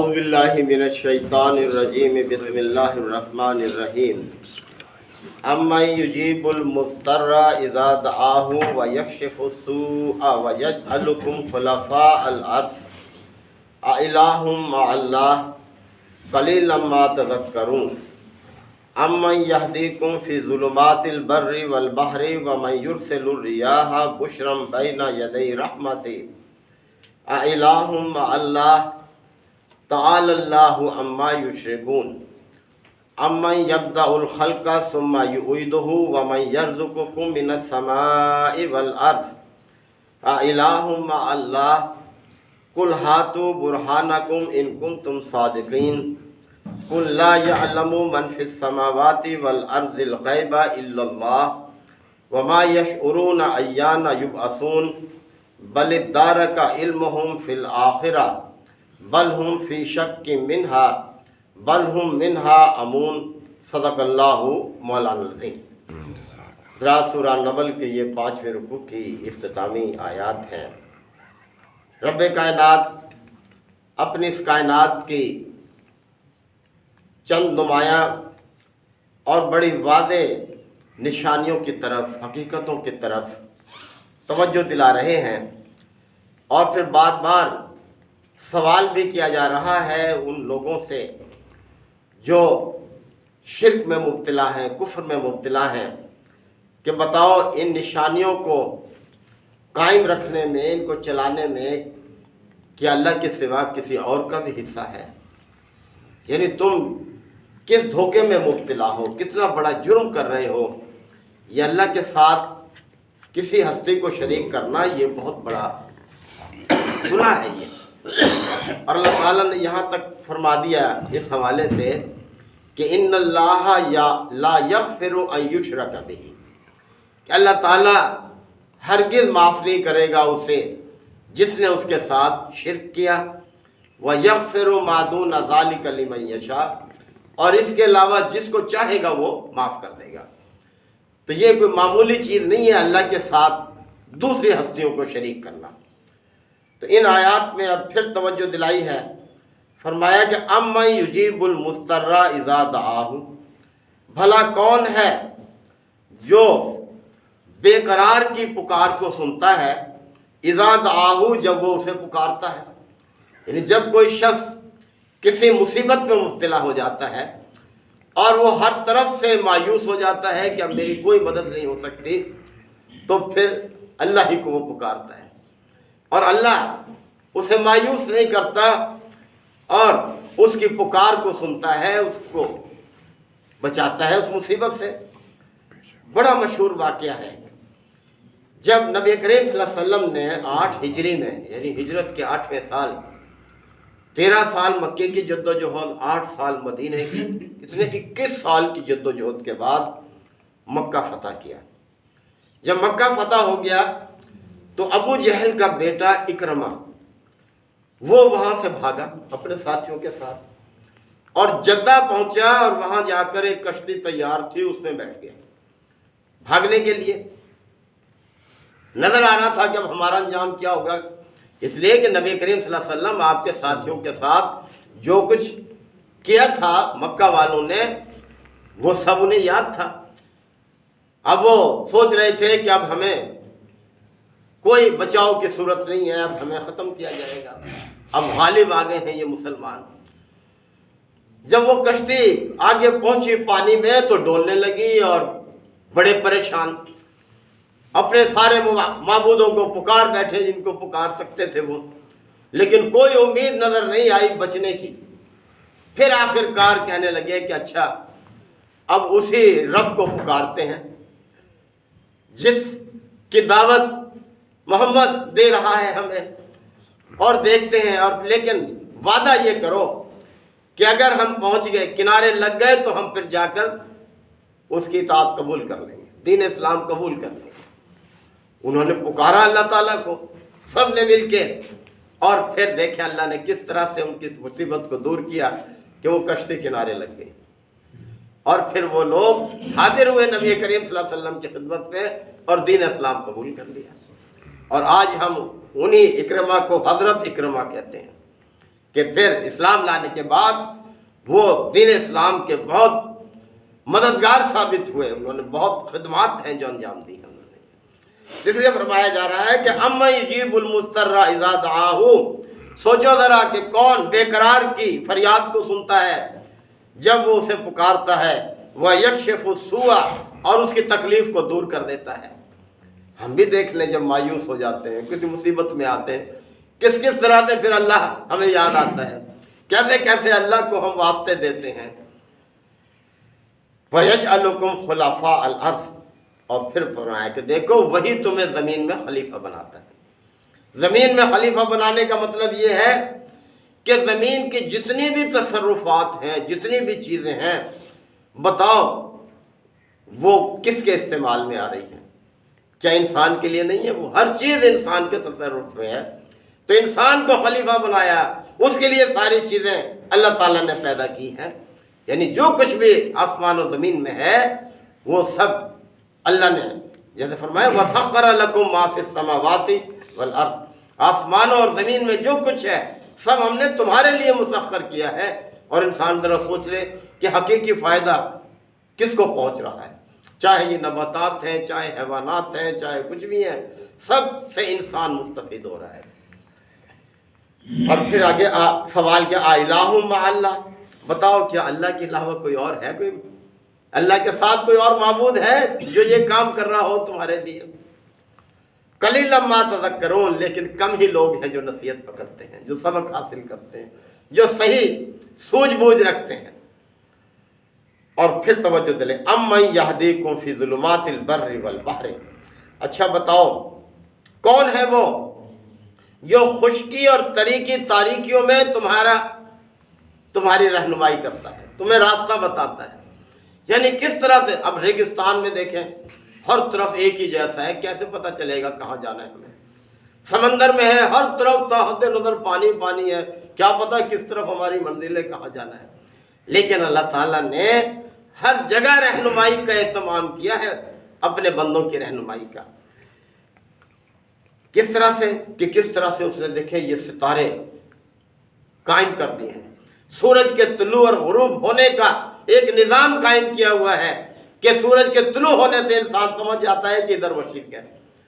اعوذ باللہ من الشیطان الرجیم بسم اللہ الرحمن الرحیم امن یجیب المضطر اذا دعاہ ویکشف السوء ویجعلکم خلفاء الارض االہ مع اللہ قلیلا ما تذکرون امن یہدیکم فی ظلمات البر والبحر ومن یرسل الریاح بشرا بین یدی رحمتہ االہ مع اللہ تعالی اللہ عما یشرکون امن یبدأ الخلق ثم یعیدہ ومن یرزقکم من السماء والارض االہ مع اللہ قل ہاتوا برہانکم ان کنتم صادقین قل لا یعلم من فی السماوات والارض الغیب الا اللہ وما یشعرون ایان یبعثون بل ادارک علمہم فی الآخرہ بل ہم فی شک منہا بل ہم منہا امون صدق اللہ مولانا العظیم۔ سورہ نمل کے یہ 5ویں رکوع کی اختتامی آیات ہیں۔ رب کائنات اپنی اس کائنات کی چند نمایاں اور بڑی واضح نشانیوں کی طرف، حقیقتوں کی طرف توجہ دلا رہے ہیں، اور پھر بار بار سوال بھی کیا جا رہا ہے ان لوگوں سے جو شرک میں مبتلا ہیں، کفر میں مبتلا ہیں، کہ بتاؤ ان نشانیوں کو قائم رکھنے میں، ان کو چلانے میں کیا اللہ کے سوا کسی اور کا بھی حصہ ہے؟ یعنی تم کس دھوکے میں مبتلا ہو، کتنا بڑا جرم کر رہے ہو۔ یہ اللہ کے ساتھ کسی ہستی کو شریک کرنا یہ بہت بڑا گناہ ہے یہ۔ اور اللہ تعالیٰ نے یہاں تک فرما دیا اس حوالے سے کہ ان اللہ لا یغفر ان یشرک بہ، کہ اللہ تعالیٰ ہرگز معاف نہیں کرے گا اسے جس نے اس کے ساتھ شرک کیا، وَيَغْفِرُ مَا دُونَ ذَلِكَ لِمَن یشاء، اور اس کے علاوہ جس کو چاہے گا وہ معاف کر دے گا۔ تو یہ کوئی معمولی چیز نہیں ہے اللہ کے ساتھ دوسری ہستیوں کو شریک کرنا۔ تو ان آیات میں اب پھر توجہ دلائی ہے، فرمایا کہ امن یجیب المضطر اذا دعاہ، بھلا کون ہے جو بے قرار کی پکار کو سنتا ہے، اذا دعاہ جب وہ اسے پکارتا ہے۔ یعنی جب کوئی شخص کسی مصیبت میں مبتلا ہو جاتا ہے اور وہ ہر طرف سے مایوس ہو جاتا ہے کہ اب میری کوئی مدد نہیں ہو سکتی، تو پھر اللہ ہی کو وہ پکارتا ہے، اور اللہ اسے مایوس نہیں کرتا اور اس کی پکار کو سنتا ہے، اس کو بچاتا ہے اس مصیبت سے۔ بڑا مشہور واقعہ ہے، جب نبی کریم صلی اللہ علیہ وسلم نے 8 ہجری میں، یعنی ہجرت کے 8ویں سال، 13 سال مکے کی جد و جہد، 8 سال مدینے کی، کتنے 21 سال کی جد و جہد کے بعد مکہ فتح کیا۔ جب مکہ فتح ہو گیا تو ابو جہل کا بیٹا اکرمہ وہ وہاں سے بھاگا اپنے ساتھیوں کے ساتھ، اور جدہ پہنچا، اور وہاں جا کر ایک کشتی تیار تھی اس میں بیٹھ گیا بھاگنے کے لیے۔ نظر آ رہا تھا کہ اب ہمارا انجام کیا ہوگا، اس لیے کہ نبی کریم صلی اللہ علیہ وسلم آپ کے ساتھیوں کے ساتھ جو کچھ کیا تھا مکہ والوں نے وہ سب انہیں یاد تھا۔ اب وہ سوچ رہے تھے کہ اب ہمیں کوئی بچاؤ کی صورت نہیں ہے، اب ہمیں ختم کیا جائے گا، اب غالب آ گئے ہیں یہ مسلمان۔ جب وہ کشتی آگے پہنچی پانی میں تو ڈولنے لگی، اور بڑے پریشان اپنے سارے معبودوں کو پکار بیٹھے جن کو پکار سکتے تھے وہ، لیکن کوئی امید نظر نہیں آئی بچنے کی۔ پھر آخر کار کہنے لگے کہ اچھا اب اسی رب کو پکارتے ہیں جس کی دعوت محمد دے رہا ہے ہمیں، اور دیکھتے ہیں، اور لیکن وعدہ یہ کرو کہ اگر ہم پہنچ گئے، کنارے لگ گئے، تو ہم پھر جا کر اس کی اطاعت قبول کر لیں گے، دین اسلام قبول کر لیں گے۔ انہوں نے پکارا اللہ تعالیٰ کو سب نے مل کے، اور پھر دیکھیں اللہ نے کس طرح سے ان کی مصیبت کو دور کیا کہ وہ کشتی کنارے لگ گئی، اور پھر وہ لوگ حاضر ہوئے نبی کریم صلی اللہ علیہ وسلم کی خدمت میں اور دین اسلام قبول کر لیا۔ اور آج ہم انہی اکرمہ کو حضرت اکرمہ کہتے ہیں۔ کہ پھر اسلام لانے کے بعد وہ دین اسلام کے بہت مددگار ثابت ہوئے، انہوں نے بہت خدمات ہیں جو انجام دی ہیں انہوں نے۔ اس لیے فرمایا جا رہا ہے کہ اما یجیب المضطر اذا دعاہ، سوچو ذرا کہ کون بے قرار کی فریاد کو سنتا ہے جب وہ اسے پکارتا ہے، وَيَكْشِفُ السُّوءَ، اور اس کی تکلیف کو دور کر دیتا ہے۔ ہم بھی دیکھ لیں جب مایوس ہو جاتے ہیں، کسی مصیبت میں آتے ہیں، کس طرح سے پھر اللہ ہمیں یاد آتا ہے، کیسے کیسے اللہ کو ہم واسطے دیتے ہیں۔ وَيَجْعَلُكُمْ خُلَفَاءَ الْأَرْضِ، اور پھر فرمایا کہ دیکھو وہی تمہیں زمین میں خلیفہ بناتا ہے۔ زمین میں خلیفہ بنانے کا مطلب یہ ہے کہ زمین کی جتنی بھی تصرفات ہیں، جتنی بھی چیزیں ہیں، بتاؤ وہ کس کے استعمال میں آ رہی ہیں؟ کیا انسان کے لیے نہیں ہے؟ وہ ہر چیز انسان کے تصرف میں ہے، تو انسان کو خلیفہ بنایا، اس کے لیے ساری چیزیں اللہ تعالیٰ نے پیدا کی ہیں، یعنی جو کچھ بھی آسمان و زمین میں ہے وہ سب اللہ نے، جیسے فرمایا وَسَخَّرَ لَكُم مَّا فِي السَّمَاوَاتِ وَالْأَرْضِ، آسمانوں اور زمین میں جو کچھ ہے سب ہم نے تمہارے لیے مسخر کیا ہے۔ اور انسان ذرا سوچ لے کہ حقیقی فائدہ کس کو پہنچ رہا ہے، چاہے یہ نباتات ہیں، چاہے حیوانات ہیں، چاہے کچھ بھی ہیں، سب سے انسان مستفید ہو رہا ہے۔ اور پھر آگے سوال کیا، الہ مع اللہ، بتاؤ کیا اللہ کے علاوہ کوئی اور ہے؟ کوئی اللہ کے ساتھ کوئی اور معبود ہے جو یہ کام کر رہا ہو تمہارے لیے؟ قلیلا ما تذکرون، لیکن کم ہی لوگ ہیں جو نصیحت پکڑتے ہیں، جو سبق حاصل کرتے ہیں، جو صحیح سوجھ بوجھ رکھتے ہیں۔ اور پھر توجہ دلے، امن یہدیکم فی ظلمات البر والبحر، اچھا بتاؤ کون ہے وہ جو خشکی اور تری کی تاریکیوں میں تمہاری رہنمائی کرتا ہے، تمہیں راستہ بتاتا ہے؟ یعنی کس طرح سے؟ اب ریگستان میں دیکھیں ہر طرف ایک ہی جیسا ہے، کیسے پتہ چلے گا کہاں جانا ہے ہمیں؟ سمندر میں ہے، ہر طرف تا حد نظر پانی پانی ہے، کیا پتہ کس طرف ہماری منزل ہے، کہاں جانا ہے؟ لیکن اللہ تعالیٰ نے ہر جگہ رہنمائی کا اہتمام کیا ہے، اپنے بندوں کی رہنمائی کا۔ کس طرح سے؟ کہ کس طرح سے اس نے دیکھیں یہ ستارے قائم کر دیے ہیں، سورج کے طلوع اور غروب ہونے کا ایک نظام قائم کیا ہوا ہے کہ سورج کے طلوع ہونے سے انسان سمجھ جاتا ہے کہ ادھر مشرق ہے،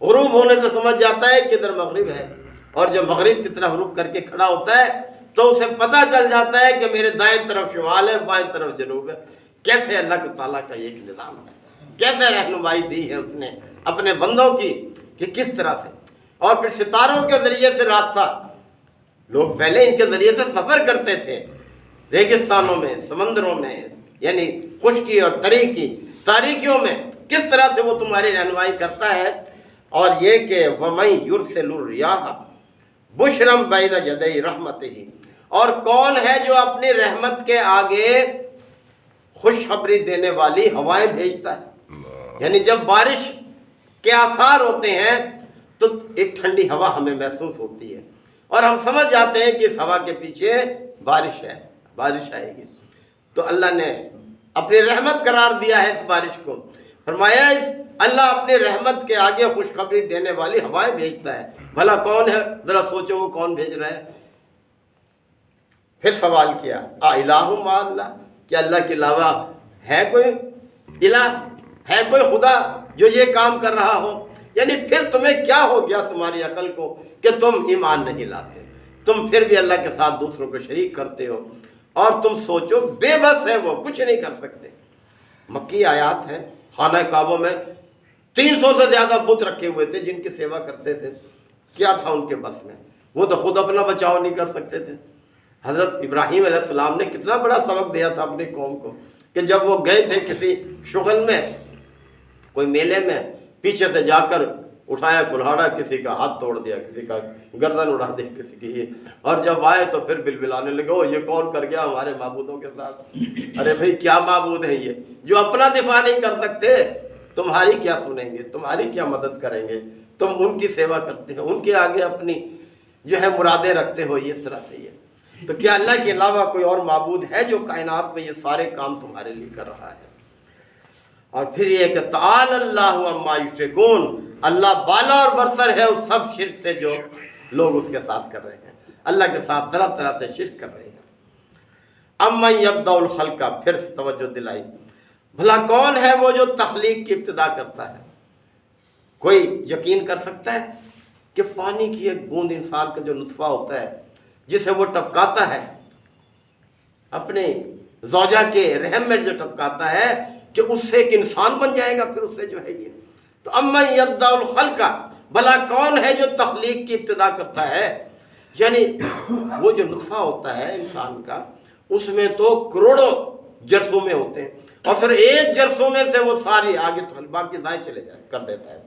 غروب ہونے سے سمجھ جاتا ہے کہ ادھر مغرب ہے، اور جب مغرب کی طرف رخ کر کے کھڑا ہوتا ہے تو اسے پتہ چل جاتا ہے کہ میرے دائیں طرف شمال ہے، بائیں طرف جنوب ہے۔ کیسے اللہ تعالیٰ کا ایک نظام ہے، کیسے رہنمائی دی ہے اس نے اپنے بندوں کی، کہ کس طرح سے۔ اور پھر ستاروں کے ذریعے سے راستہ، لوگ پہلے ان کے ذریعے سے سفر کرتے تھے ریگستانوں میں، سمندروں میں، یعنی خشکی اور تری کی تاریکیوں میں، کس طرح سے وہ تمہاری رہنمائی کرتا ہے۔ اور یہ کہ وَمَن يُرْسِلُ الرِّيَاحَ بُشْرًا بَيْنَ يَدَيْ رَحْمَتِهِ، اور کون ہے جو اپنی رحمت کے آگے خوشخبری دینے والی ہوائیں بھیجتا ہے؟ یعنی جب بارش کے آثار ہوتے ہیں تو ایک ٹھنڈی ہوا ہمیں محسوس ہوتی ہے، اور ہم سمجھ جاتے ہیں کہ اس ہوا کے پیچھے بارش ہے، بارش آئے گی۔ تو اللہ نے اپنی رحمت قرار دیا ہے اس بارش کو، فرمایا اللہ اپنی رحمت کے آگے خوشخبری دینے والی ہوائیں بھیجتا ہے۔ بھلا کون ہے؟ ذرا سوچو وہ کون بھیج رہا ہے۔ پھر سوال کیا، الہ مع اللہ، کیا اللہ کے علاوہ ہے کوئی الہ، ہے کوئی خدا جو یہ کام کر رہا ہو؟ یعنی پھر تمہیں کیا ہو گیا تمہاری عقل کو کہ تم ایمان نہیں لاتے، تم پھر بھی اللہ کے ساتھ دوسروں کو شریک کرتے ہو، اور تم سوچو بے بس ہیں، وہ کچھ نہیں کر سکتے۔ مکی آیات ہے، خانہ کعبہ میں 300 سے زیادہ بت رکھے ہوئے تھے جن کی سیوا کرتے تھے، کیا تھا ان کے بس میں؟ وہ تو خود اپنا بچاؤ نہیں کر سکتے تھے۔ حضرت ابراہیم علیہ السلام نے کتنا بڑا سبق دیا تھا اپنی قوم کو، کہ جب وہ گئے تھے کسی شغل میں، کوئی میلے میں، پیچھے سے جا کر اٹھایا کلہاڑا، کسی کا ہاتھ توڑ دیا، کسی کا گردن اڑا دی، کسی کی، اور جب آئے تو پھر بلبلانے لگے، او یہ کون کر گیا ہمارے معبودوں کے ساتھ؟ ارے بھئی کیا معبود ہیں یہ جو اپنا دفاع نہیں کر سکتے؟ تمہاری کیا سنیں گے، تمہاری کیا مدد کریں گے؟ تم ان کی سیوا کرتے ہو، ان کے آگے اپنی جو ہے مرادیں رکھتے ہو، اس طرح سے یہ۔ تو کیا اللہ کے علاوہ کوئی اور معبود ہے جو کائنات میں یہ سارے کام تمہارے لیے کر رہا ہے؟ اور پھر یہ کہ تعالی اللہ عما یشرکون، اللہ بالا اور برتر ہے اس سب شرک سے جو لوگ اس کے ساتھ کر رہے ہیں۔ اللہ کے ساتھ طرح طرح سے شرک کر رہے ہیں۔ امن یبدأ الخلق، پھر توجہ دلائی، بھلا کون ہے وہ جو تخلیق کی ابتدا کرتا ہے؟ کوئی یقین کر سکتا ہے کہ پانی کی ایک بوند انسان کا جو نطفہ ہوتا ہے جسے وہ ٹپکاتا ہے اپنے زوجہ کے رحم میں، جو ٹپکاتا ہے کہ اس سے ایک انسان بن جائے گا، پھر اس سے جو ہے یہ تو امن یبدأ الخلق، بھلا کون ہے جو تخلیق کی ابتدا کرتا ہے؟ یعنی وہ جو نطفہ ہوتا ہے انسان کا، اس میں تو کروڑوں جرثومے ہوتے ہیں، اور پھر ایک جرثومے سے وہ ساری آگے باقی دائیں چلے جائے کر دیتا ہے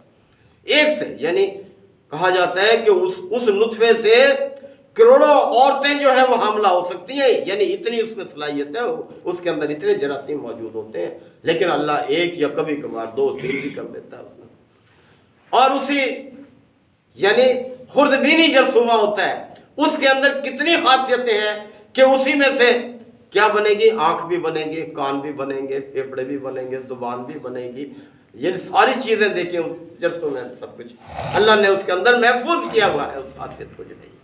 ایک سے۔ یعنی کہا جاتا ہے کہ اس نطفے سے کروڑوں عورتیں جو ہیں وہ حاملہ ہو سکتی ہیں، یعنی اتنی اس میں صلاحیت ہے، اس کے اندر اتنے جراثیم موجود ہوتے ہیں، لیکن اللہ ایک یا کبھی کبھار 2 3 بھی کر دیتا ہے اس میں۔ اور اسی یعنی خردبینی جرثومہ ہوتا ہے، اس کے اندر کتنی خاصیتیں ہیں کہ اسی میں سے کیا بنے گی؟ آنکھ بھی بنے گی، کان بھی بنیں گے، پھیپھڑے بھی بنیں گے، زبان بھی بنے گی، یہ ساری چیزیں دیکھیں اس جرثومے میں سب کچھ اللہ نے اس کے اندر محفوظ کیا ہوا ہے اس خاصیت کو جو نہیں۔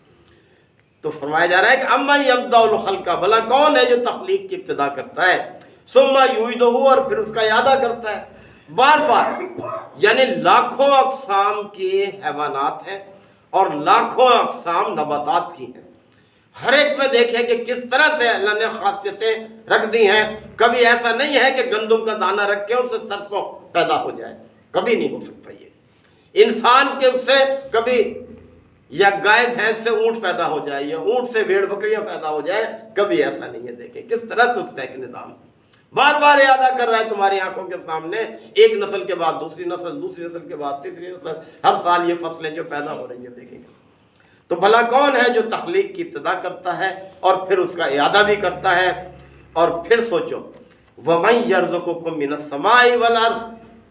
تو فرمایا جا رہا ہے کہ امن یبدأ الخلق، بھلا کون ہے جو تخلیق کی ابتدا کرتا ہے، ثم یعیدہ، اور پھر اس کا اعادہ کرتا ہے بار بار۔ یعنی لاکھوں اقسام کے حیوانات ہیں اور لاکھوں اقسام نباتات کی ہیں، ہر ایک میں دیکھیں کہ کس طرح سے اللہ نے خاصیتیں رکھ دی ہیں۔ کبھی ایسا نہیں ہے کہ گندم کا دانہ رکھ کے اس سے سرسوں پیدا ہو جائے، کبھی نہیں ہو سکتا یہ۔ انسان کے اس سے کبھی یا گائے بھینس سے اونٹ پیدا ہو جائے، یا اونٹ سے بھیڑ بکریاں پیدا ہو جائے، کبھی ایسا نہیں ہے۔ دیکھیں کس طرح سے اس کا ایک نظام بار بار اعادہ کر رہا ہے تمہاری آنکھوں کے سامنے، ایک نسل کے بعد دوسری نسل، دوسری نسل کے بعد تیسری نسل، ہر سال یہ فصلیں جو پیدا ہو رہی ہیں دیکھیں گے۔ تو بھلا کون ہے جو تخلیق کی ابتدا کرتا ہے اور پھر اس کا اعادہ بھی کرتا ہے؟ اور پھر سوچو وَمَن يَرْزُقُكُم مِّنَ السَّمَاءِ وَالْأَرْضِ،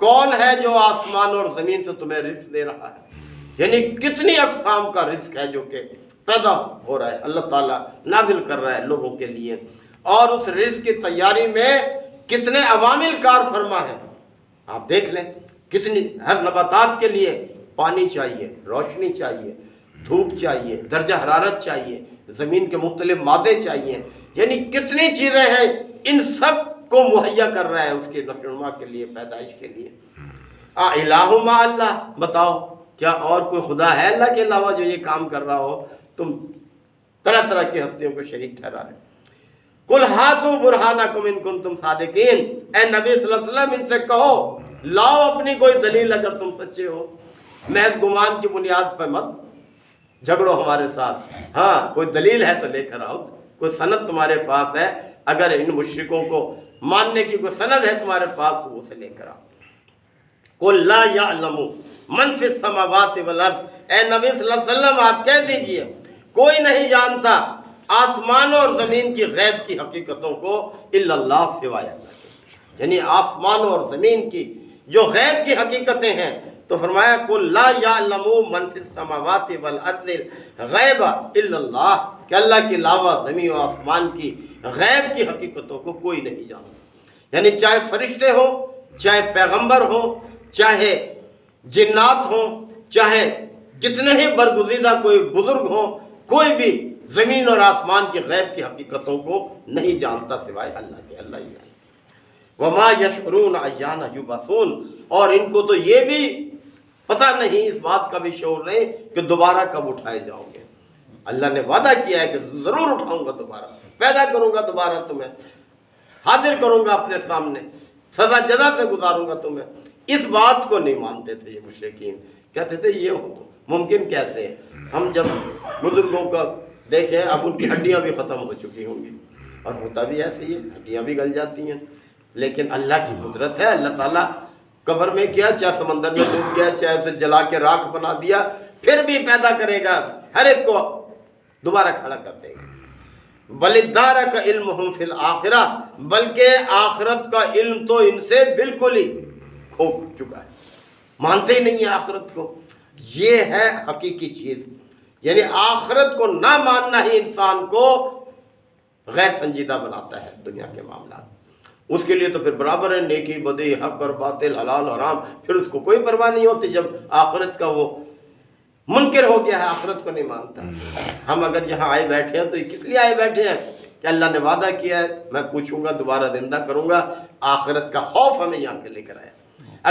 کون ہے جو آسمان اور زمین سے تمہیں رزق دے رہا ہے؟ یعنی کتنی اقسام کا رزق ہے جو کہ پیدا ہو رہا ہے، اللہ تعالیٰ نازل کر رہا ہے لوگوں کے لیے، اور اس رزق کی تیاری میں کتنے عوامل کار فرما ہے۔ آپ دیکھ لیں کتنی، ہر نباتات کے لیے پانی چاہیے، روشنی چاہیے، دھوپ چاہیے، درجہ حرارت چاہیے، زمین کے مختلف مادے چاہیے، یعنی کتنی چیزیں ہیں، ان سب کو مہیا کر رہا ہے اس کی نشو و نما کے لیے، پیدائش کے لیے۔ الہ مع اللہ، بتاؤ کیا اور کوئی خدا ہے اللہ کے علاوہ جو یہ کام کر رہا ہو؟ تم طرح طرح کی ہستیوں کو شریک ٹھہرا رہے۔ قل ہاتوا برہانکم ان کنتم صادقین، اے نبی صلی اللہ علیہ وسلم ان سے کہو لاؤ اپنی کوئی دلیل اگر تم سچے ہو، محض گمان کی بنیاد پر مت جھگڑو ہمارے ساتھ، ہاں کوئی دلیل ہے تو لے کر آؤ، کوئی سند تمہارے پاس ہے، اگر ان مشرکوں کو ماننے کی کوئی سند ہے تمہارے پاس تو اسے لے کر آؤ۔ قل لا یعلم من فی السماوات والارض، اے نبی صلی اللہ علیہ وسلم آپ کہہ دیجئے کوئی نہیں جانتا آسمانوں اور زمین کی غیب کی حقیقتوں کو الا اللہ، سوائے اللہ کے، یعنی آسمانوں اور زمین کی جو غیب کی حقیقتیں ہیں۔ تو فرمایا قل لا یعلم من فی السماوات والارض غیب الا اللہ، کہ اللہ کے علاوہ زمین و آسمان کی غیب کی حقیقتوں کو کوئی نہیں جانتا، یعنی چاہے فرشتے ہوں، چاہے پیغمبر ہوں، چاہے جنات ہوں، چاہے جتنے ہی برگزیدہ کوئی بزرگ ہوں، کوئی بھی زمین اور آسمان کی غیب کی حقیقتوں کو نہیں جانتا سوائے اللہ کے، اللہ ہی ہے۔ وما یشعرون ایان یبعثون، اور ان کو تو یہ بھی پتہ نہیں، اس بات کا بھی شعور نہیں کہ دوبارہ کب اٹھائے جاؤ گے۔ اللہ نے وعدہ کیا ہے کہ ضرور اٹھاؤں گا دوبارہ، پیدا کروں گا دوبارہ تمہیں، حاضر کروں گا اپنے سامنے، سزا جزا سے گزاروں گا تمہیں۔ اس بات کو نہیں مانتے تھے یہ مشرکین، کہتے تھے یہ ممکن کیسے ہے؟ ہم جب بزرگوں کا دیکھیں اب ان کی ہڈیاں بھی ختم ہو چکی ہوں گی، اور ہوتا بھی ایسے ہی ہے، ہڈیاں بھی گل جاتی ہیں، لیکن اللہ کی قدرت ہے، اللہ تعالیٰ قبر میں کیا، چاہے سمندر میں ڈوب گیا، چاہے اسے جلا کے راکھ بنا دیا، پھر بھی پیدا کرے گا، ہر ایک کو دوبارہ کھڑا کر دے گا۔ بل ادارک علمہم فی الآخرہ، بلکہ آخرت کا علم تو ان سے بالکل ہی کھو چکا ہے، مانتے ہی نہیں ہیں آخرت کو۔ یہ ہے حقیقی چیز، یعنی آخرت کو نہ ماننا ہی انسان کو غیر سنجیدہ بناتا ہے دنیا کے معاملات۔ اس کے لیے تو پھر برابر ہے، نیکی بدی، حق اور باطل، حلال حرام، پھر اس کو کوئی پرواہ نہیں ہوتی جب آخرت کا وہ منکر ہو گیا ہے، آخرت کو نہیں مانتا۔ ہم اگر یہاں آئے بیٹھے ہیں تو یہ کس لیے آئے بیٹھے ہیں کہ اللہ نے وعدہ کیا ہے میں پوچھوں گا، دوبارہ زندہ کروں گا۔ آخرت کا خوف ہمیں یہاں کے لے کر آیا۔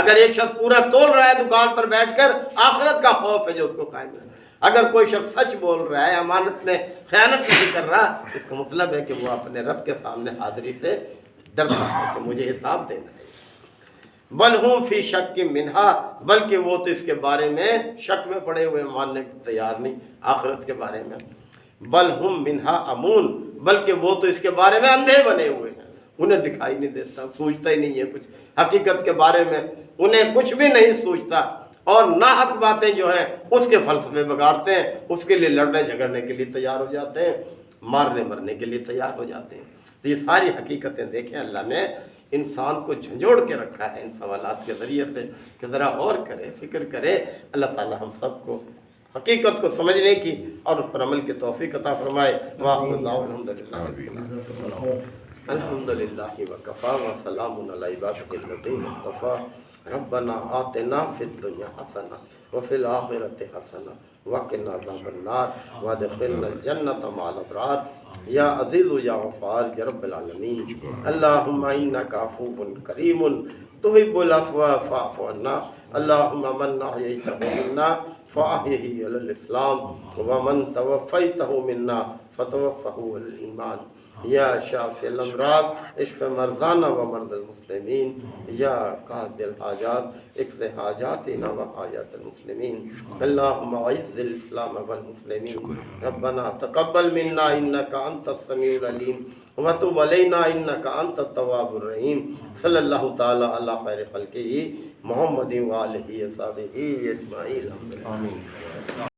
اگر ایک شخص پورا تول رہا ہے دکان پر بیٹھ کر، آخرت کا خوف ہے جو اس کو قائم رہے۔ اگر کوئی شخص سچ بول رہا ہے، امانت میں خیانت نہیں کر رہا، اس کا مطلب ہے کہ وہ اپنے رب کے سامنے حاضری سے ڈرتا ہے کہ مجھے حساب دینا ہے۔ بل ہم فی شک منہا، بلکہ وہ تو اس کے بارے میں شک میں پڑے ہوئے، ماننے کو تیار نہیں آخرت کے بارے میں۔ بل ہم منہا امون، بلکہ وہ تو اس کے بارے میں اندھے بنے ہوئے ہیں، انہیں دکھائی نہیں دیتا، سوچتا ہی نہیں ہے کچھ حقیقت کے بارے میں، انہیں کچھ بھی نہیں سوچتا، اور ناحق باتیں جو ہیں اس کے فلسفے بگاڑتے ہیں، اس کے لیے لڑنے جھگڑنے کے لیے تیار ہو جاتے ہیں، مارنے مرنے کے لیے تیار ہو جاتے ہیں۔ تو یہ ساری حقیقتیں دیکھیں اللہ نے انسان کو جھنجھوڑ کے رکھا ہے ان سوالات کے ذریعے سے کہ ذرا غور کرے، فکر کرے۔ اللہ تعالی ہم سب کو حقیقت کو سمجھنے کی اور اس پر عمل کی توفیق عطا فرمائے۔ وآخر دعوانا الحمدللہ وکفی وسلام علی عبادہ الذین اصطفیٰ۔ ربنا آتنا فی الدنیا حسنہ وفی الآخرۃ حسنہ وقنا عذاب النار وادخلنا الجنۃ مع الابرار یا عزیز یا غفار یا رب العالمین۔ اللہم انک عفو کریم تحب العفو فاعف عنا۔ اللہم من احییتہ منا فاحیہ علی الاسلام ومن توفیتہ منا فتوفہ علی الایمان۔ یا شافی الامراض اشف مرضانا و مرضى المسلمین۔ یا قاضی الحاجات اقض حاجاتنا و حاجات المسلمین۔ اللہم اعز الاسلام والمسلمین۔ ربنا تقبل منا انک انت السمیع العلیم وتب علینا انک انت التواب الرحیم۔ صلی اللہ تعالی علی خیر خلقہ محمد و آلہ و صحبہ اجمعین۔